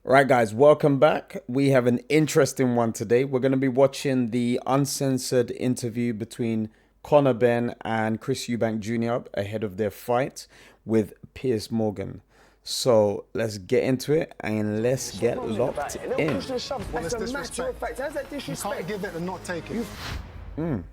Right, guys, welcome back. We have an interesting one today. We're going to be watching the uncensored interview between Conor Benn and Chris Eubank Jr. ahead of their fight with Piers Morgan. So let's get into it and let's get locked in. Well, it's disrespect. How's that You disrespect? can't give it and not take it.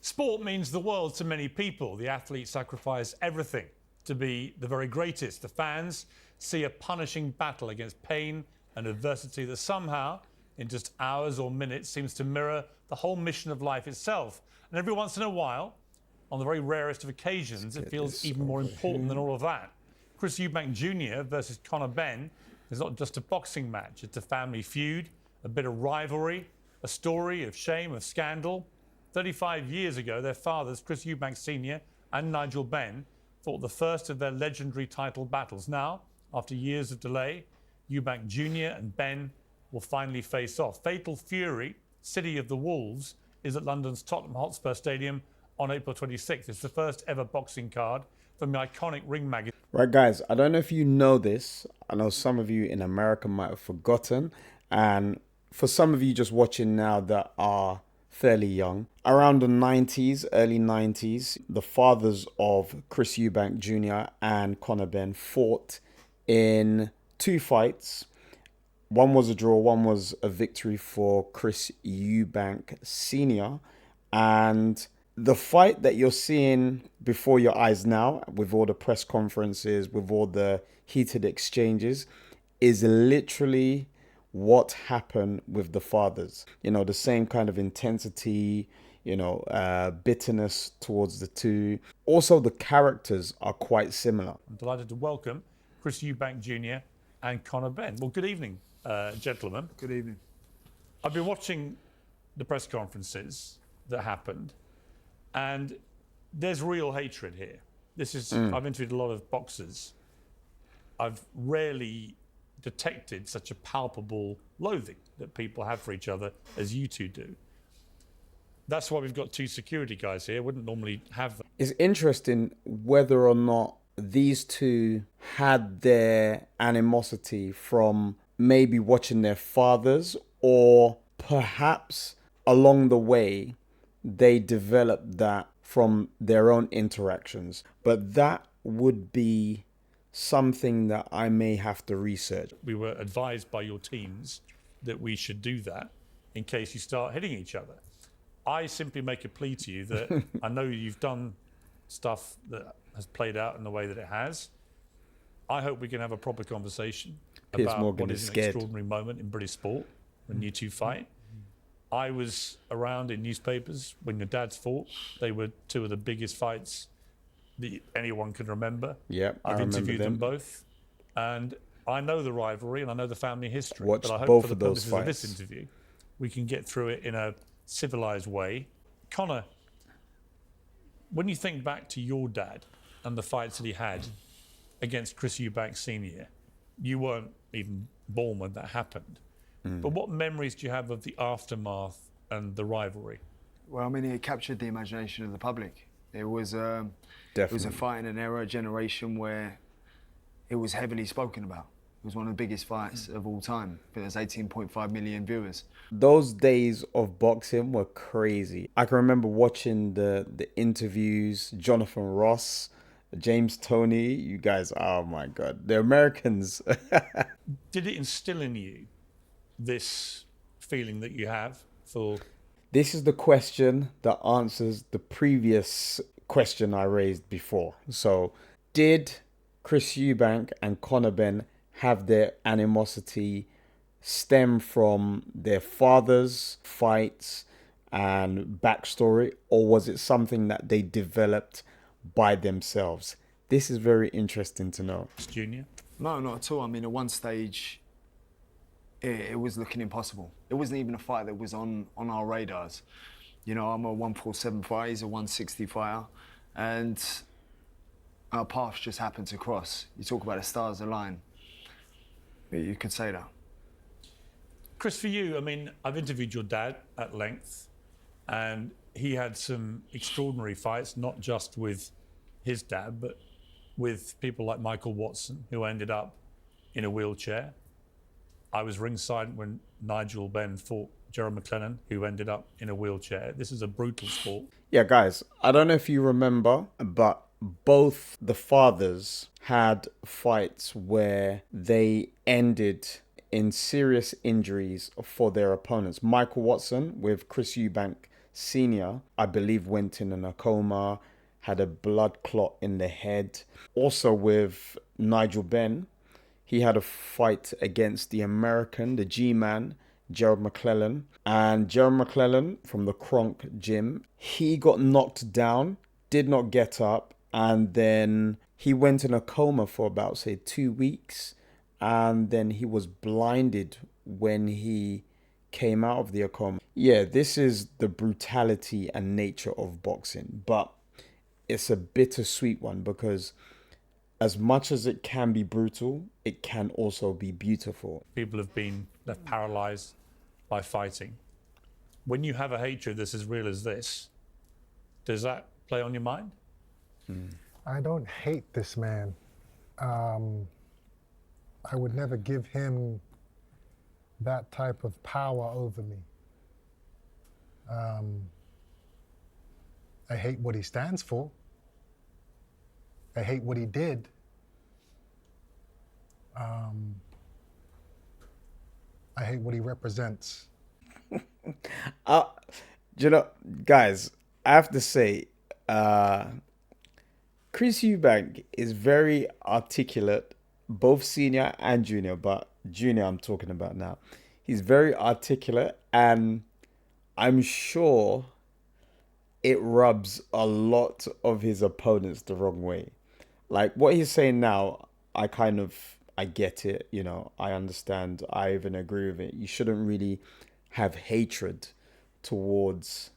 Sport means the world to many people. The athletes sacrifice everything to be the very greatest. The fans see a punishing battle against pain and adversity that somehow, in just hours or minutes, seems to mirror the whole mission of life itself. And every once in a while, on the very rarest of occasions, it feels even more important than all of that. Chris Eubank Jr. versus Conor Benn is not just a boxing match, it's a family feud, a bit of rivalry, a story of shame, of scandal. 35 years ago, their fathers, Chris Eubank Sr. and Nigel Benn, fought the first of their legendary title battles. Now, after years of delay, Eubank Jr. and Benn will finally face off. Fatal Fury, City of the Wolves, is at London's Tottenham Hotspur Stadium on April 26th. It's the first ever boxing card from the iconic Ring magazine. Right, guys, I don't know if you know this. I know some of you in America might have forgotten. And for some of you just watching now that are fairly young, around the 90s, early 90s, the fathers of Chris Eubank Jr. and Conor Benn fought in two fights. One was a draw, one was a victory for Chris Eubank Sr. And the fight that you're seeing before your eyes now, with all the press conferences, with all the heated exchanges, is literally what happened with the fathers. You know, the same kind of intensity, bitterness towards the two. Also, the characters are quite similar. I'm delighted to welcome Chris Eubank Jr. and Conor Benn. Well, good evening, gentlemen. Good evening. I've been watching the press conferences that happened, and there's real hatred here. I've interviewed a lot of boxers. I've rarely detected such a palpable loathing that people have for each other as you two do. That's why we've got two security guys here. Wouldn't normally have them. It's interesting whether or not these two had their animosity from maybe watching their fathers, or perhaps along the way they developed that from their own interactions. But that would be something that I may have to research. We were advised by your teams that we should do that in case you start hitting each other. I simply make a plea to you that I know you've done stuff that has played out in the way that it has. I hope we can have a proper conversation Piers about Morgan what is is an scared. extraordinary moment in British sport when you two fight. I was around in newspapers when your dads fought. They were two of the biggest fights that anyone can remember. Yeah, I I've remember interviewed them them. both, and I know the rivalry and I know the family history. Watched but I hope both for the of those purposes of this fights. interview, we can get through it in a civilized way. Conor, when you think back to your dad and the fights that he had against Chris Eubank Sr., you weren't even born when that happened. But what memories do you have of the aftermath and the rivalry? Well, I mean, it captured the imagination of the public. It was a Definitely. fight in an era, a generation where it was heavily spoken about. It was one of the biggest fights of all time. I think there's 18.5 million viewers. Those days of boxing were crazy. I can remember watching the interviews, Jonathan Ross, James Toney, you guys, oh my God, the Americans. Did it instill in you this feeling that you have for... This is the question that answers the previous question I raised before. So, did Chris Eubank and Conor Benn have their animosity stem from their fathers' fights and backstory, or was it something that they developed by themselves? This is very interesting to know. Junior? No, not at all. I mean, at one stage, it was looking impossible. It wasn't even a fight that was on our radars. You know, I'm a 147 fighter, he's a 160 fighter, and our paths just happened to cross. You talk about the stars align. You could say that. Chris, for you, I mean, I've interviewed your dad at length, and he had some extraordinary fights, not just with his dad, but with people like Michael Watson, who ended up in a wheelchair. I was ringside when Nigel Benn fought Gerald McClellan, who ended up in a wheelchair. This is a brutal sport. Yeah, guys, I don't know if you remember, but both the fathers had fights where they ended in serious injuries for their opponents. Michael Watson with Chris Eubank Sr., I believe, went in a coma, had a blood clot in the head. Also with Nigel Benn, he had a fight against the American, the G-Man, Gerald McClellan. And Gerald McClellan from the Kronk gym, he got knocked down, did not get up, and then he went in a coma for about, say, 2 weeks. And then he was blinded when he came out of the coma. Yeah, this is the brutality and nature of boxing. But it's a bittersweet one because as much as it can be brutal, it can also be beautiful. People have been left paralyzed by fighting. When you have a hatred that's as real as this, does that play on your mind? I don't hate this man. I would never give him that type of power over me. I hate what he stands for. I hate what he did. I hate what he represents. You know, guys, I have to say, Chris Eubank is very articulate, both senior and junior, but junior I'm talking about now. He's very articulate, and I'm sure it rubs a lot of his opponents the wrong way. Like what he's saying now, I get it, you know, I understand, I even agree with it. You shouldn't really have hatred towards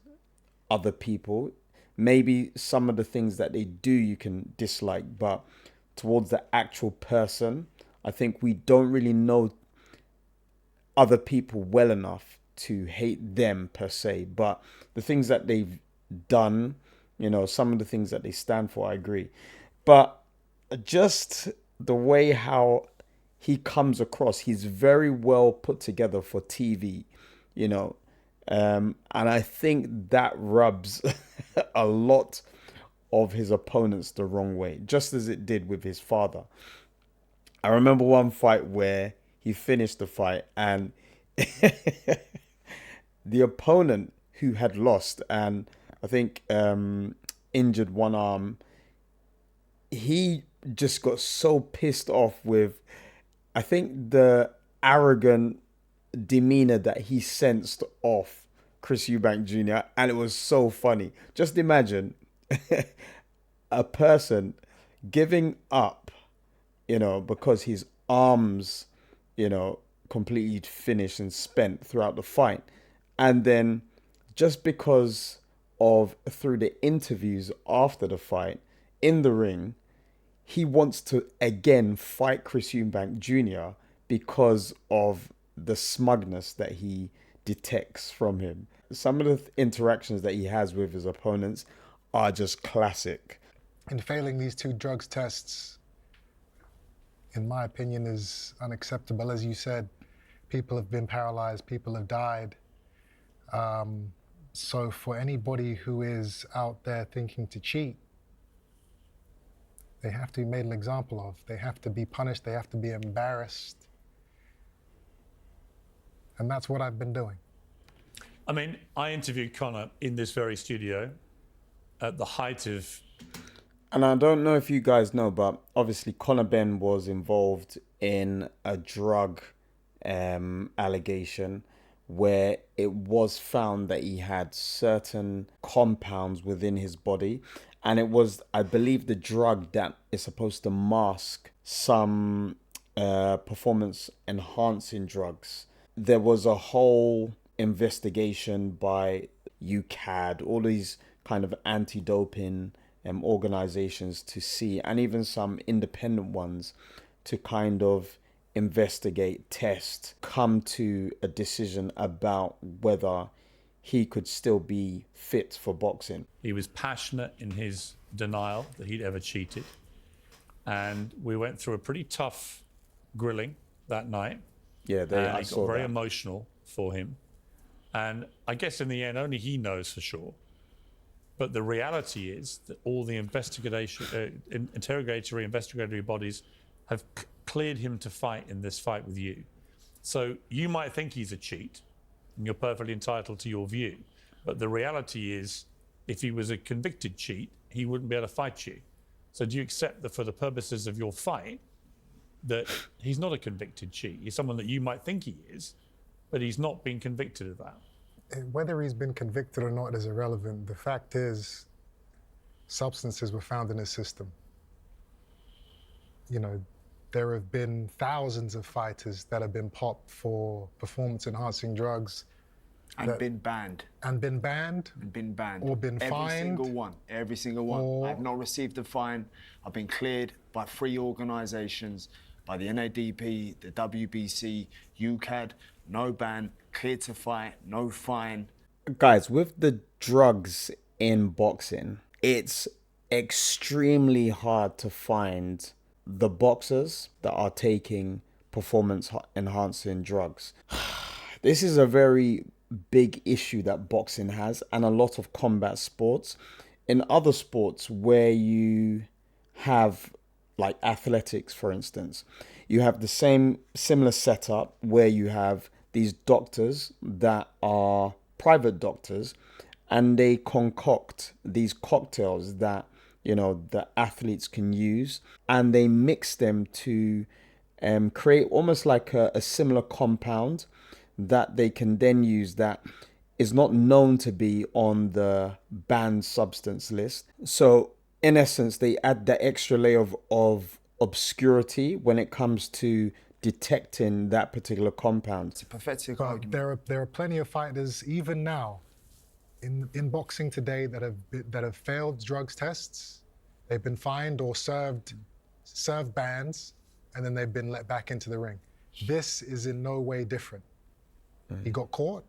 other people. Maybe some of the things that they do you can dislike, but towards the actual person, I think we don't really know other people well enough to hate them per se. But the things that they've done, you know, some of the things that they stand for, I agree. But just the way how he comes across, he's very well put together for TV, you know. And I think that rubs a lot of his opponents the wrong way, just as it did with his father. I remember one fight where he finished the fight and the opponent who had lost and I think injured one arm, he just got so pissed off with, I think, the arrogant demeanor that he sensed off Chris Eubank Jr. And it was so funny. Just imagine a person giving up, you know, because his arms, you know, completely finished and spent throughout the fight. And then just because of through the interviews after the fight in the ring, he wants to again fight Chris Eubank Jr. because of the smugness that he detects from him. Some of the interactions that he has with his opponents are just classic. And failing these two drugs tests, in my opinion, is unacceptable. As you said, people have been paralyzed, people have died. So for anybody who is out there thinking to cheat, they have to be made an example of. They have to be punished, they have to be embarrassed. And that's what I've been doing. I mean, I interviewed Conor in this very studio at the height of... And I don't know if you guys know, but obviously Conor Benn was involved in a drug allegation where it was found that he had certain compounds within his body. And it was, I believe, the drug that is supposed to mask some performance enhancing drugs. There was a whole investigation by UCAD, all these kind of anti-doping organizations to see, and even some independent ones to kind of investigate, test, come to a decision about whether he could still be fit for boxing. He was passionate in his denial that he'd ever cheated. And we went through a pretty tough grilling that night. Yeah, And I it saw got very that. emotional for him. And I guess in the end, only he knows for sure. But the reality is that all the interrogatory investigatory bodies have cleared him to fight in this fight with you. So you might think he's a cheat, and you're perfectly entitled to your view. But the reality is, if he was a convicted cheat, he wouldn't be able to fight you. So do you accept that for the purposes of your fight, that he's not a convicted cheat? He's someone that you might think he is, but he's not been convicted of that. Whether he's been convicted or not is irrelevant. The fact is, substances were found in his system. You know, there have been thousands of fighters that have been popped for performance-enhancing drugs. And been banned. And been banned. And been banned. Or been every fined. Every single one. Every single one. Or... I've not received a fine. I've been cleared by 3 organisations, by the NADP, the WBC, UCAD, no ban, cleared to fight, no fine. Guys, with the drugs in boxing, it's extremely hard to find the boxers that are taking performance-enhancing drugs. This is a very big issue that boxing has, and a lot of combat sports. In other sports where you have, like athletics, for instance, you have the similar setup where you have these doctors that are private doctors, and they concoct these cocktails that, you know, the athletes can use, and they mix them to create almost like a similar compound that they can then use, that is not known to be on the banned substance list. So in essence, they add that extra layer of obscurity when it comes to detecting that particular compound. It's a pathetic But argument. there are plenty of fighters, even now, in boxing today that have failed drugs tests. They've been fined or served bans, and then they've been let back into the ring. This is in no way different. He got caught.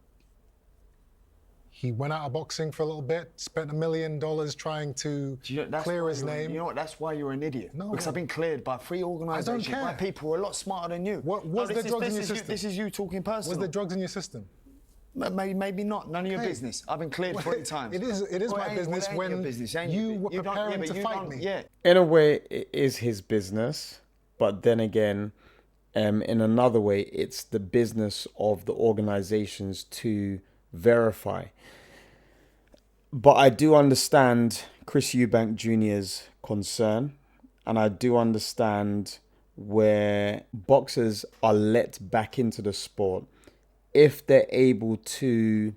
He went out of boxing for a little bit, spent $1 million trying to clear his name. You know what? That's why you're an idiot. No, because I've been cleared by 3 organisations, by people who are a lot smarter than you. Was there drugs in your system? This is you talking personally. Was there drugs in your system? Maybe not. None of your business. I've been cleared 3 times. It is my business when you were preparing to fight me. Yeah. In a way, it is his business, but then again, in another way, it's the business of the organizations to verify. But I do understand Chris Eubank Jr.'s concern, and I do understand where boxers are let back into the sport if they're able to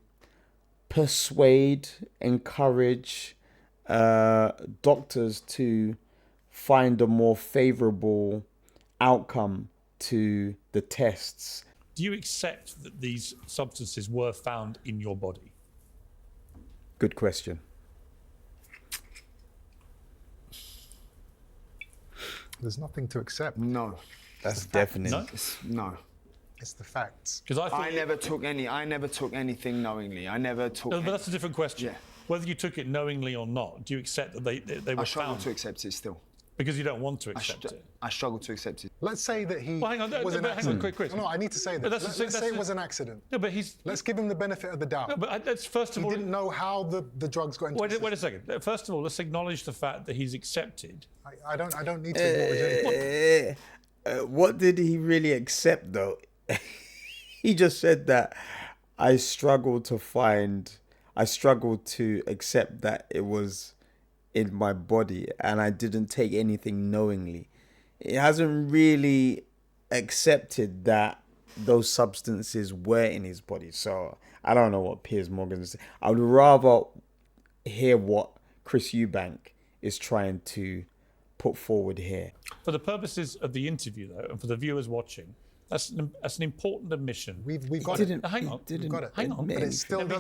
persuade, encourage doctors to find a more favorable outcome to the tests. Do you accept that these substances were found in your body? Good question. There's nothing to accept. No. That's definite. No? No. It's the facts. Because I never took anything knowingly. I never took. No, but that's a different question. Yeah. Whether you took it knowingly or not, do you accept that they were I struggle found? to accept it still. Because you don't want to accept it. I struggle to accept it. Let's say that he Well, hang on, was an accident. quick, Chris. No, I need to say But this. that's Let's the- say it that's was an accident. No, but he's. Let's give him the benefit of the doubt. No, but that's first of He all. didn't know how the drugs got into his Wait a system. second. First of all, let's acknowledge the fact that he's accepted. I don't need to acknowledge anything. What did he really accept, though? He just said that I struggled to accept that it was in my body, and I didn't take anything knowingly. It hasn't really accepted that those substances were in his body. So I don't know what Piers Morgan is saying. I would rather hear what Chris Eubank is trying to put forward here. For the purposes of the interview, though, and for the viewers watching, that's an important admission. We've got it. Hang on. We've got it. Hang on. But it still Let me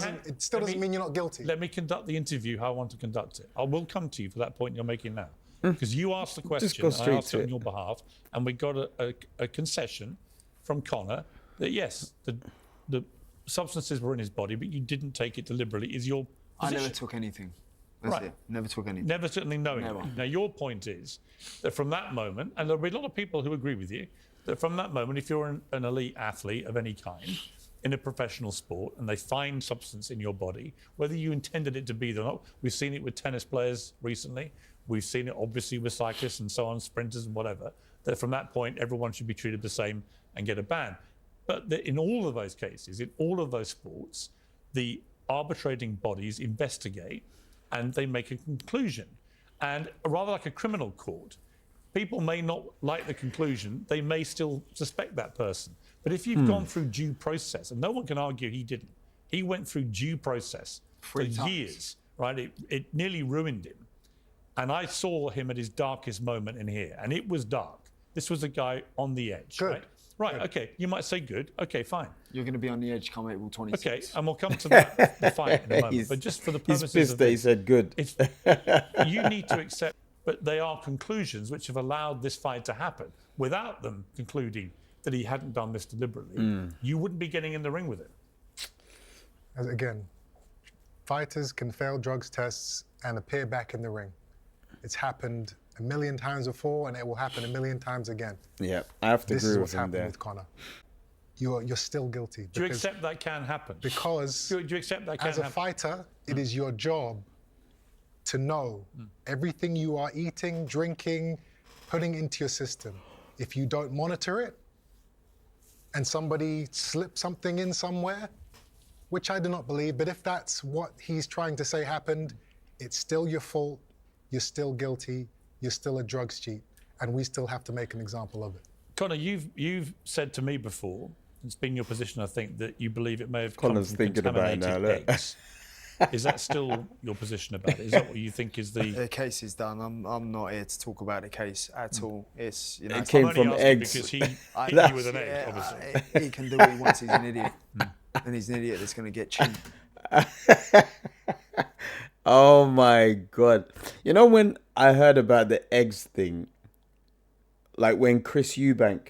doesn't mean you're not guilty. Let me conduct the interview how I want to conduct it. I will come to you for that point you're making now. Because you asked the question, go and I straight asked to it on it. your behalf, and we got a concession from Conor that yes, the substances were in his body, but you didn't take it deliberately. Is your I position? never took anything. That's Right. it. Never took anything. Never certainly knowing. Never. Now your point is that from that moment, and there'll be a lot of people who agree with you, that from that moment, if you're an elite athlete of any kind in a professional sport and they find substance in your body, whether you intended it to be there or not, we've seen it with tennis players recently, we've seen it obviously with cyclists and so on, sprinters and whatever, that from that point, everyone should be treated the same and get a ban. But in all of those cases, in all of those sports, the arbitrating bodies investigate and they make a conclusion. And rather like a criminal court, people may not like the conclusion, they may still suspect that person. But if you've gone through due process, and no one can argue he didn't, he went through due process for years, right? It nearly ruined him. And I saw him at his darkest moment in here, and it was dark. This was a guy on the edge, Good. right? Right, okay, you might say good, okay, fine. You're going to be on the edge come April 26th. Okay, and we'll come to that, the fight in a moment. But just for the He's purposes pissed of that he this, said good. you need to accept, but they are conclusions which have allowed this fight to happen. Without them concluding that he hadn't done this deliberately, you wouldn't be getting in the ring with him. As again, fighters can fail drugs tests and appear back in the ring. It's happened a million times before, and it will happen a million times again. Yeah, I have to This agree is with what's him happened there. with Conor. You're still guilty. Do you accept that can happen? Because Do you accept that can as a happen? fighter, it is your job to know everything you are eating, drinking, putting into your system. If you don't monitor it, and somebody slips something in somewhere, which I do not believe, but if that's what he's trying to say happened, it's still your fault, you're still guilty, you're still a drugs cheat, and we still have to make an example of it. Conor, you've said to me before, it's been your position, I think, that you believe it may have Conor's come from thinking about it contaminated now, look. eggs. Is that still your position about it? Is that what you think is the... The case is done. I'm not here to talk about the case at all. It's, you know, It came I'm only from asking eggs. because he hit That's- you with an egg, obviously. He can do what he wants. He's an idiot. And he's an idiot that's going to get cheap. Oh my God. You know, when I heard about the eggs thing, like when Chris Eubank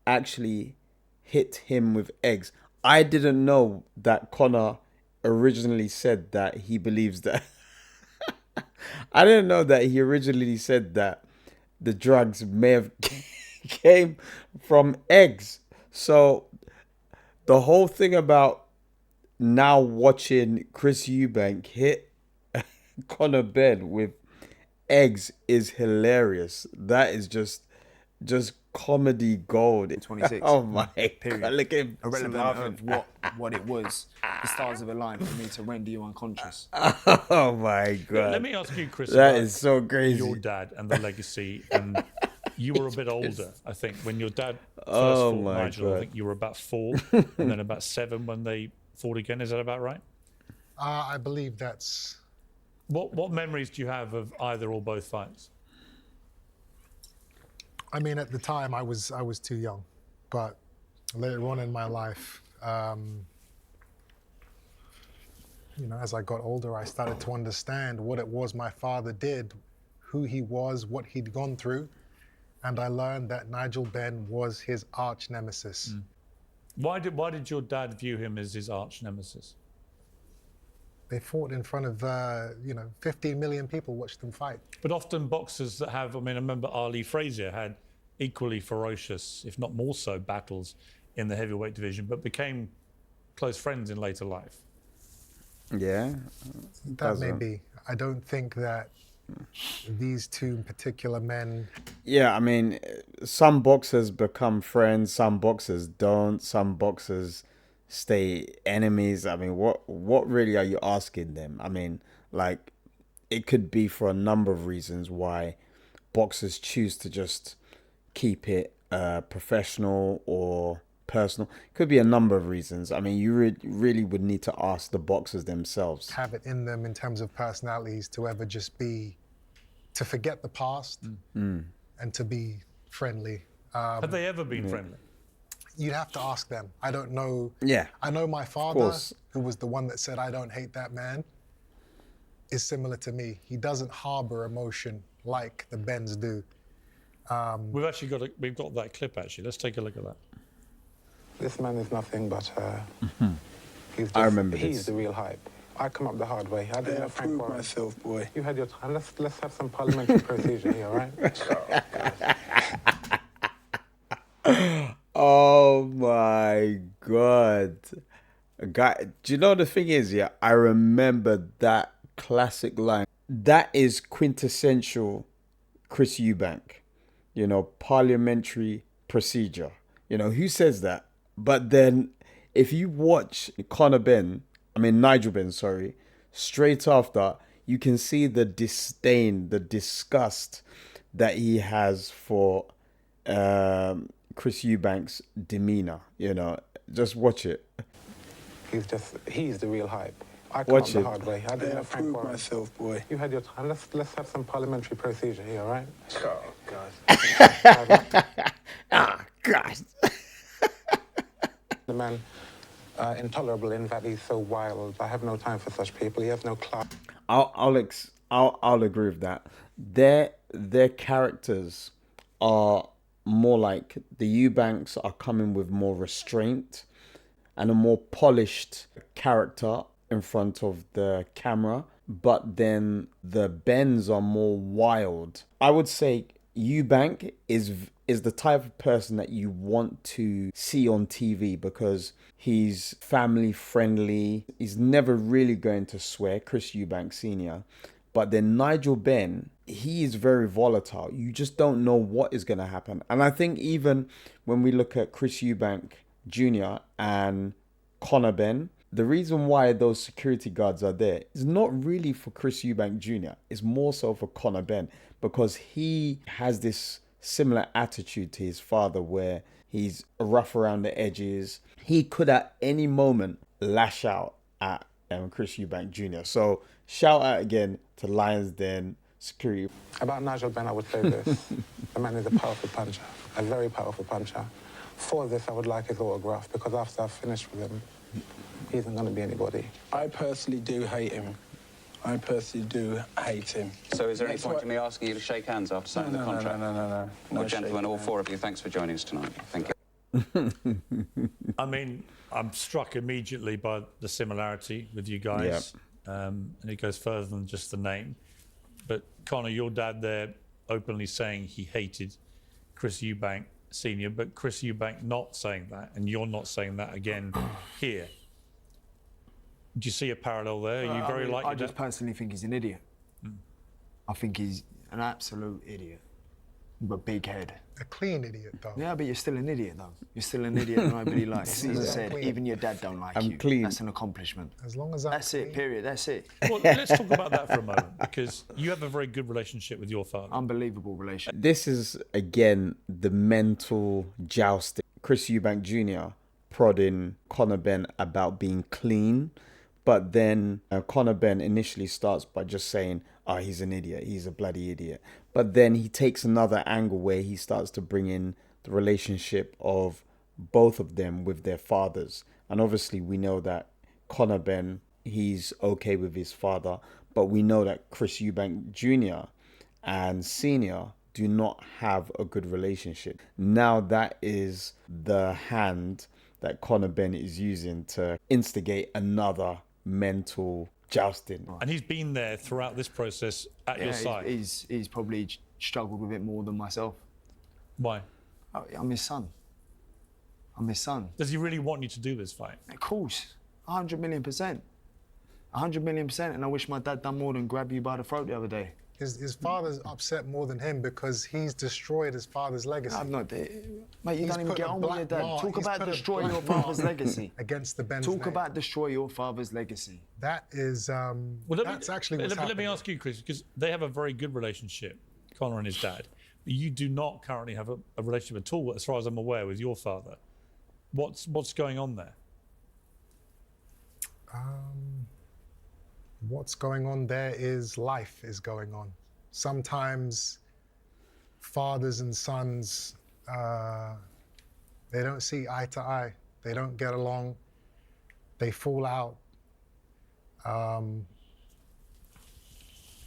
actually hit him with eggs, I didn't know that Conor originally said that he believes that. I didn't know that he originally said that the drugs may have came from eggs. So the whole thing about now watching Chris Eubank hit Conor Benn with eggs is hilarious. That is just comedy gold. 26. Oh my Period. God, look at him Irrelevant laughing. of what it was. The stars have aligned for me to render you unconscious. Oh my God. Let me ask you, Chris, That about is so crazy. your dad and the legacy. And you were a bit older, I think, when your dad first Oh fought my Nigel. I God. think you were about 4 and then about 7 when they fought again. Is that about right? I believe that's... What memories do you have of either or both fights? I mean, at the time, I was too young, but later on in my life, you know, as I got older, I started to understand what it was my father did, who he was, what he'd gone through, and I learned that Nigel Benn was his arch nemesis. Why did your dad view him as his arch nemesis? They fought in front of, 15 million people watched them fight. But often boxers that have, I mean, I remember Ali Frazier had equally ferocious, if not more so, battles in the heavyweight division, but became close friends in later life. Yeah. That may be. I don't think that these two particular men... Yeah, I mean, some boxers become friends, some boxers don't, some boxers stay enemies. I mean, what really are you asking them? I mean, like, it could be for a number of reasons why boxers choose to just keep it professional or personal. Could be a number of reasons. I mean, you really would need to ask the boxers themselves. Have it in them in terms of personalities to ever just be, to forget the past and to be friendly. Have they ever been friendly? You'd have to ask them. I don't know. Yeah. I know my father, course. who was the one that said, I don't hate that man, is similar to me. He doesn't harbor emotion like the Benns do. We've actually got that clip actually. Let's take a look at that. This man is nothing but he's just, I remember he's this. the real hype. I come up the hard way. I didn't have Frank Warren. myself, boy. You had your time. Let's have some parliamentary procedure here, all right? my God. Guy, do you know the thing is, yeah, I remember that classic line. That is quintessential Chris Eubank, parliamentary procedure. Who says that? But then if you watch Nigel Benn, sorry, straight after, you can see the disdain, the disgust that he has for Chris Eubank's demeanor. Just watch it. He's the real hype. I come Watch up the it. hard way. I didn't have Frank Warren. myself, boy. You had your time. Let's have some parliamentary procedure here, all right? Oh, God. Ah, God. The man, intolerable in that he's so wild. I have no time for such people. He has no class. I'll agree with that. Their characters are more like the Eubanks are coming with more restraint and a more polished character in front of the camera, but then the Benns are more wild. I would say Eubank is the type of person that you want to see on TV because he's family friendly. He's never really going to swear, Chris Eubank Sr. But then Nigel Benn, he is very volatile. You just don't know what is going to happen. And I think even when we look at Chris Eubank Jr. and Conor Benn, the reason why those security guards are there is not really for Chris Eubank Jr. It's more so for Conor Benn because he has this similar attitude to his father where he's rough around the edges. He could at any moment lash out at Chris Eubank Jr. So shout out again to Lions Den security. About Nigel Benn, I would say this. The man is a powerful puncher, a very powerful puncher. For this, I would like his autograph because after I've finished with him, he isn't going to be anybody. I personally do hate him. So is there any point in me asking you to shake hands after signing the contract? No. Well, gentlemen, all four of you, thanks for joining us tonight. Thank you. I mean, I'm struck immediately by the similarity with you guys. And it goes further than just the name. But Conor, your dad there openly saying he hated Chris Eubank Sr., but Chris Eubank not saying that, and you're not saying that again here. Do you see a parallel there? Are you very like I just personally think he's an idiot. I think he's an absolute idiot. But big head. A clean idiot, though. Yeah, but you're still an idiot, though. You're still an idiot that nobody likes. As I said, even your dad don't like you. Clean. That's an accomplishment. As long as I'm That's it, period. That's it. Well, let's talk about that for a moment, because you have a very good relationship with your father. Unbelievable relationship. This is, again, the mental jousting. Chris Eubank Jr. prodding Conor Benn about being clean. But then Conor Benn initially starts by just saying, oh, he's an idiot. He's a bloody idiot. But then he takes another angle where he starts to bring in the relationship of both of them with their fathers. And obviously we know that Conor Benn, he's okay with his father. But we know that Chris Eubank Jr. and Sr. do not have a good relationship. Now that is the hand that Conor Benn is using to instigate another mental jousting. And he's been there throughout this process at your side. He's probably struggled with it more than myself. Why? I'm his son. I'm his son. Does he really want you to do this fight? Of course, 100 million %. 100 million %, and I wish my dad done more than grab you by the throat the other day. His father's upset more than him because he's destroyed his father's legacy. I'm not there. Mate, you He's don't even put get a on with black your dad. mark- Talk he's about put a destroy black your mark father's legacy. Against the Benn's Talk name. about destroy your father's legacy. That is, that's actually what's let me happening. ask you, Chris, because they have a very good relationship, Conor and his dad. But you do not currently have a relationship at all, as far as I'm aware, with your father. What's going on there? What's going on there is life is going on. Sometimes fathers and sons, they don't see eye to eye. They don't get along. They fall out.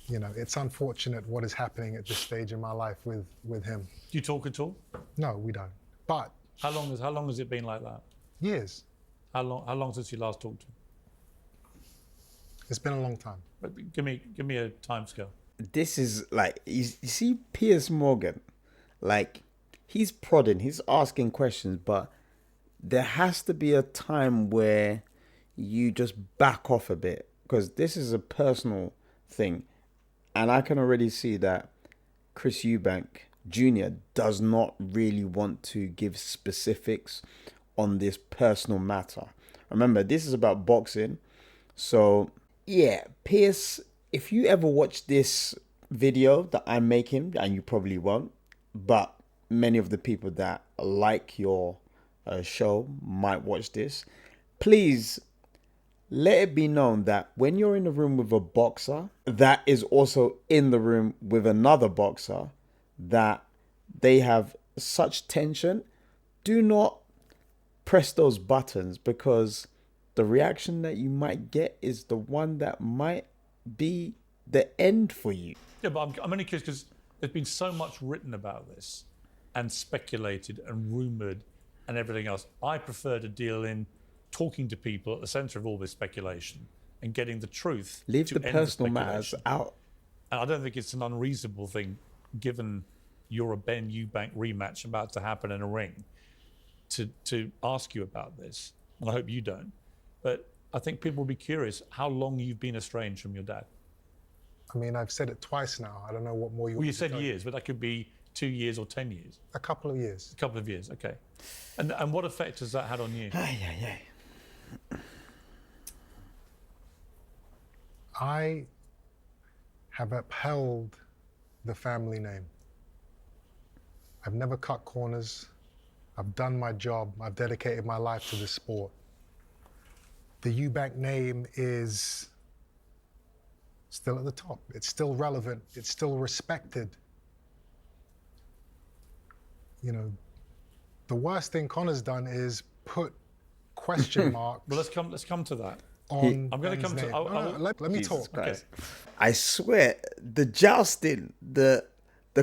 It's unfortunate what is happening at this stage in my life with him. Do you talk at all? No, we don't. But How long has it been like that? years. How long since you last talked to him? It's been a long time. But give me a timescale. This is like, you see Piers Morgan, like, he's prodding, he's asking questions, but there has to be a time where you just back off a bit, because this is a personal thing. And I can already see that Chris Eubank Jr. does not really want to give specifics on this personal matter. Remember, this is about boxing. So, yeah, Piers, if you ever watch this video that I'm making, and you probably won't, but many of the people that like your show might watch this, please let it be known that when you're in the room with a boxer that is also in the room with another boxer, that they have such tension, do not press those buttons, because the reaction that you might get is the one that might be the end for you. Yeah, but I'm only curious because there's been so much written about this and speculated and rumoured and everything else. I prefer to deal in talking to people at the centre of all this speculation and getting the truth. Leave to the end personal the matters speculation. out. And I don't think it's an unreasonable thing, given you're a Benn Eubank rematch about to happen in a ring, to ask you about this. And I hope you don't. But I think people will be curious how long you've been estranged from your dad. I mean, I've said it twice now. I don't know what more you Well, want you to said tell years, but that could be 2 years or 10 years. A couple of years. A couple of years, okay. And what effect has that had on you? I have upheld the family name. I've never cut corners. I've done my job. I've dedicated my life to this sport. The Eubank name is still at the top. It's still relevant. It's still respected. You know, the worst thing Conor's done is put question marks. Well, let's come to that. On I'm going to Benn's come to. name. Let me Jesus talk. Christ. I swear, the jousting, the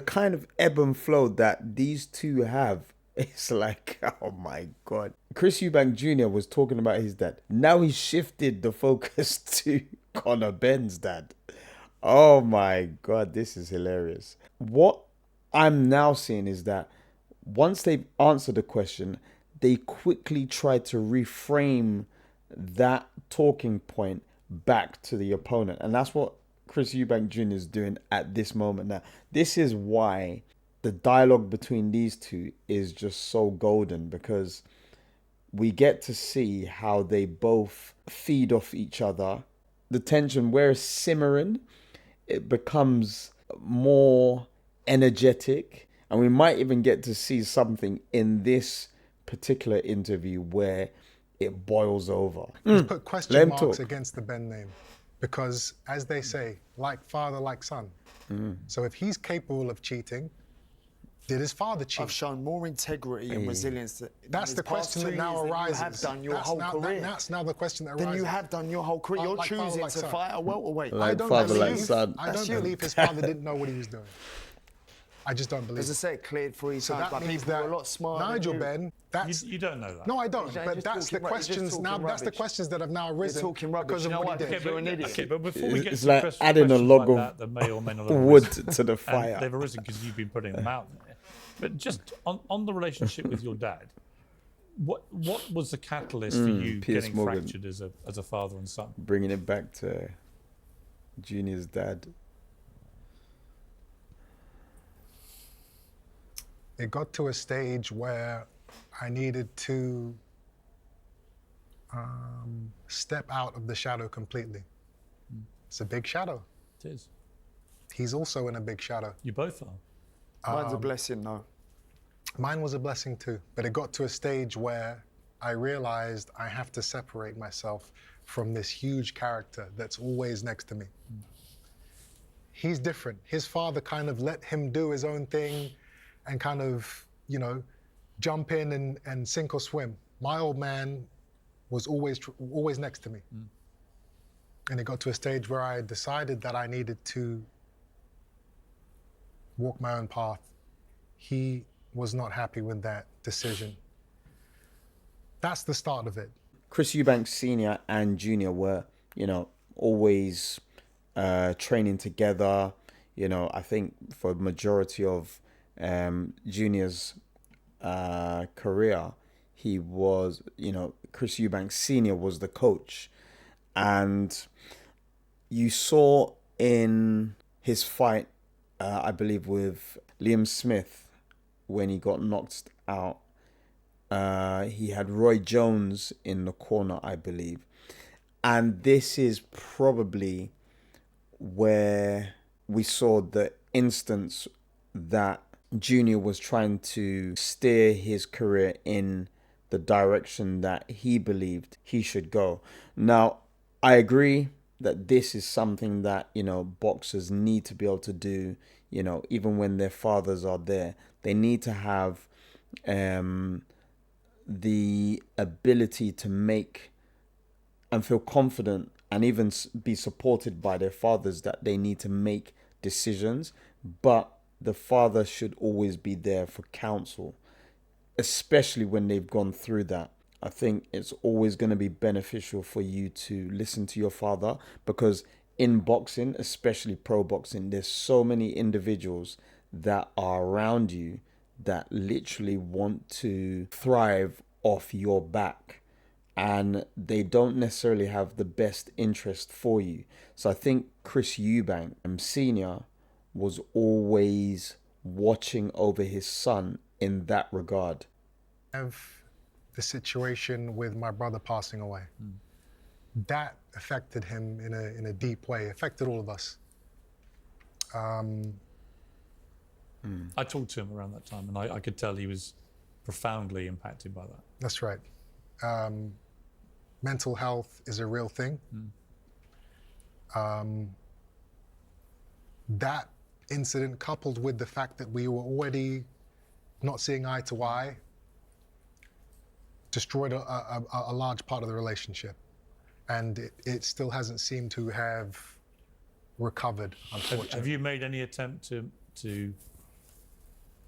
kind of ebb and flow that these two have, it's like, oh my God. Chris Eubank Jr. was talking about his dad. Now he's shifted the focus to Conor Benn's dad. Oh my God, this is hilarious. What I'm now seeing is that once they've answered the question, they quickly try to reframe that talking point back to the opponent. And that's what Chris Eubank Jr. is doing at this moment now. This is why the dialogue between these two is just so golden, because we get to see how they both feed off each other. The tension, where it's simmering, it becomes more energetic. And we might even get to see something in this particular interview where it boils over. Let's put question marks against the Benn name, because as they say, like father, like son. So if he's capable of cheating, did his father cheat? I've shown more integrity and resilience. That's the question that now arises. You have done your whole career. That's now the question that arises. Then you have done your whole career. You're Like father, choosing like to son. fight a welterweight. Like father, like son. I don't believe his father didn't know what he was doing. I just don't believe As I it. say, cleared for his So sons, that but means people that are a lot smarter Nigel than you. Benn, that's... You don't know that. No, I don't. You're But just that's the talking rubbish. You're just questions now. talking That's the rubbish. questions that have now arisen talking rubbish. because You of know what what? he did. Okay, you're an idiot. Okay, but before we get It's to like questions adding a log like of that may or may not have wood arisen, to the and fire. they've arisen because you've been putting them out there. But just on the relationship with your dad, what was the catalyst for you Piers getting Morgan. fractured as a father and son? Bringing it back to Junior's dad. It got to a stage where I needed to step out of the shadow completely. It's a big shadow. It is. He's also in a big shadow. You both are. Mine's a blessing, though. Mine was a blessing too, but it got to a stage where I realized I have to separate myself from this huge character that's always next to me. He's different. His father kind of let him do his own thing and kind of, you know, jump in and sink or swim. My old man was always next to me. And it got to a stage where I decided that I needed to walk my own path. He was not happy with that decision. That's the start of it. Chris Eubank Sr. and Jr. were, you know, always training together. You know, I think for a majority of Junior's career, he was, Chris Eubank Sr was the coach. And you saw in his fight, I believe, with Liam Smith, when he got knocked out, he had Roy Jones in the corner, I believe. And this is probably where we saw the instance that Junior was trying to steer his career in the direction that he believed he should go. Now, I agree that this is something that, boxers need to be able to do, even when their fathers are there. They need to have the ability to make and feel confident and even be supported by their fathers that they need to make decisions. But the father should always be there for counsel, especially when they've gone through that. I think it's always going to be beneficial for you to listen to your father, because in boxing, especially pro boxing, there's so many individuals that are around you that literally want to thrive off your back, and they don't necessarily have the best interest for you. So I think Chris Eubank Sr was always watching over his son in that regard. Have the situation with my brother passing away. That affected him in a deep way, affected all of us. I talked to him around that time, and I could tell he was profoundly impacted by that. That's right. Mental health is a real thing. That incident, coupled with the fact that we were already not seeing eye to eye, destroyed a large part of the relationship. And it still hasn't seemed to have recovered, unfortunately. Have you made any attempt to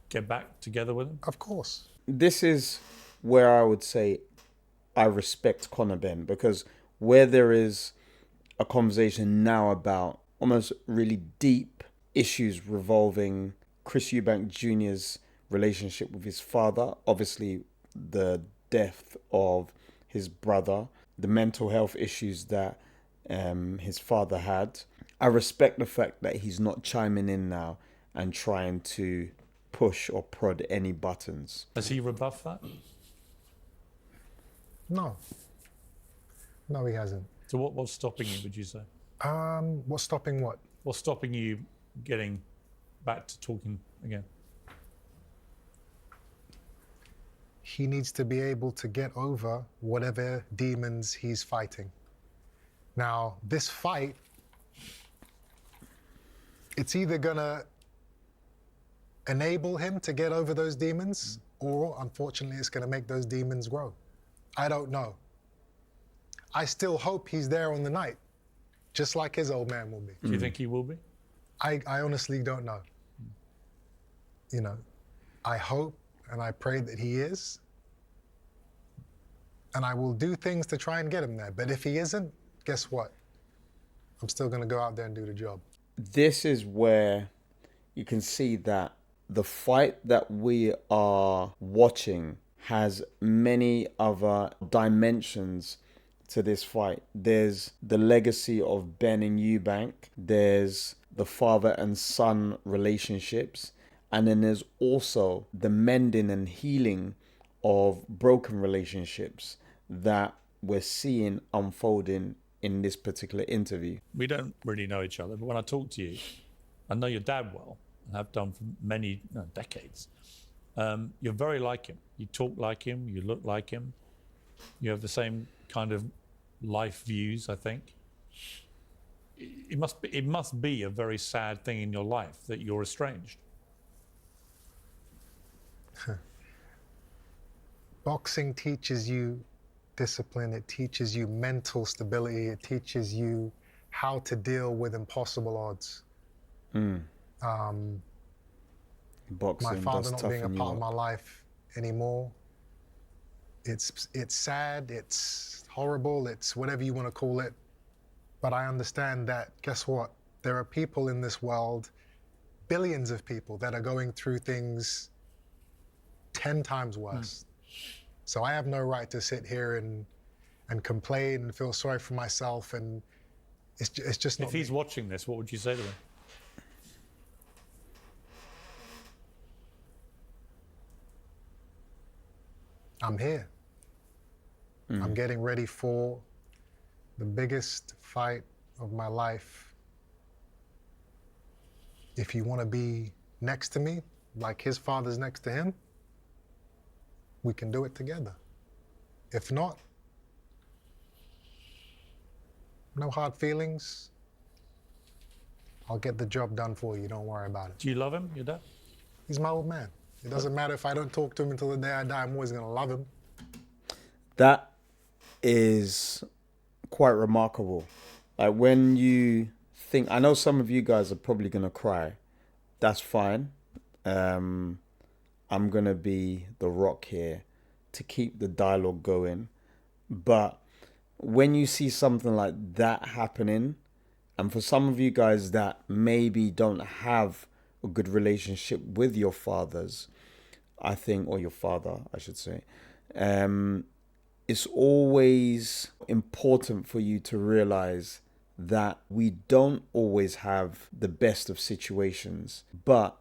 get back together with him? Of course. This is where I would say I respect Conor Benn, because where there is a conversation now about almost really deep issues revolving Chris Eubank Jr.'s relationship with his father, obviously the death of his brother, the mental health issues that his father had. I respect the fact that he's not chiming in now and trying to push or prod any buttons. Has he rebuffed that? No. No, he hasn't. So what's stopping you, would you say? What's stopping what? What's stopping you getting back to talking again? He needs to be able to get over whatever demons he's fighting. Now, this fight, it's either gonna enable him to get over those demons, or unfortunately, it's gonna make those demons grow. I don't know. I still hope he's there on the night, just like his old man will be. Do you think he will be? I honestly don't know. I hope and I pray that he is. And I will do things to try and get him there. But if he isn't, guess what? I'm still going to go out there and do the job. This is where you can see that the fight that we are watching has many other dimensions to this fight. There's the legacy of Benn and Eubank. There's the father and son relationships. And then there's also the mending and healing of broken relationships that we're seeing unfolding in this particular interview. We don't really know each other, but when I talk to you, I know your dad well, and have done for many decades. You're very like him. You talk like him, you look like him. You have the same kind of life views, I think. It must be a very sad thing in your life that you're estranged. Boxing teaches you discipline, it teaches you mental stability, it teaches you how to deal with impossible odds. Boxing my father does not being a toughen you part of up. my life anymore, it's sad, it's horrible, it's whatever you want to call it. But I understand that, guess what? There are people in this world, billions of people, that are going through things 10 times worse. So I have no right to sit here and complain and feel sorry for myself, and it's just not If he's me. watching this, what would you say to him? I'm here. I'm getting ready for the biggest fight of my life. If you want to be next to me, like his father's next to him, we can do it together. If not, no hard feelings. I'll get the job done for you. Don't worry about it. Do you love him, your dad? He's my old man. It doesn't matter if I don't talk to him until the day I die. I'm always going to love him. That is quite remarkable. Like when you think, I know some of you guys are probably going to cry. That's fine. I'm going to be the rock here to keep the dialogue going. But when you see something like that happening, and for some of you guys that maybe don't have a good relationship with your fathers, I think, or your father, I should say, it's always important for you to realize that we don't always have the best of situations. But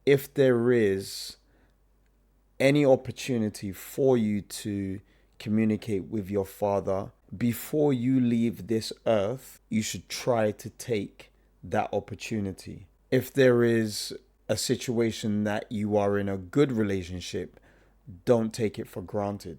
if there is any opportunity for you to communicate with your father before you leave this earth, you should try to take that opportunity. If there is a situation that you are in a good relationship, don't take it for granted.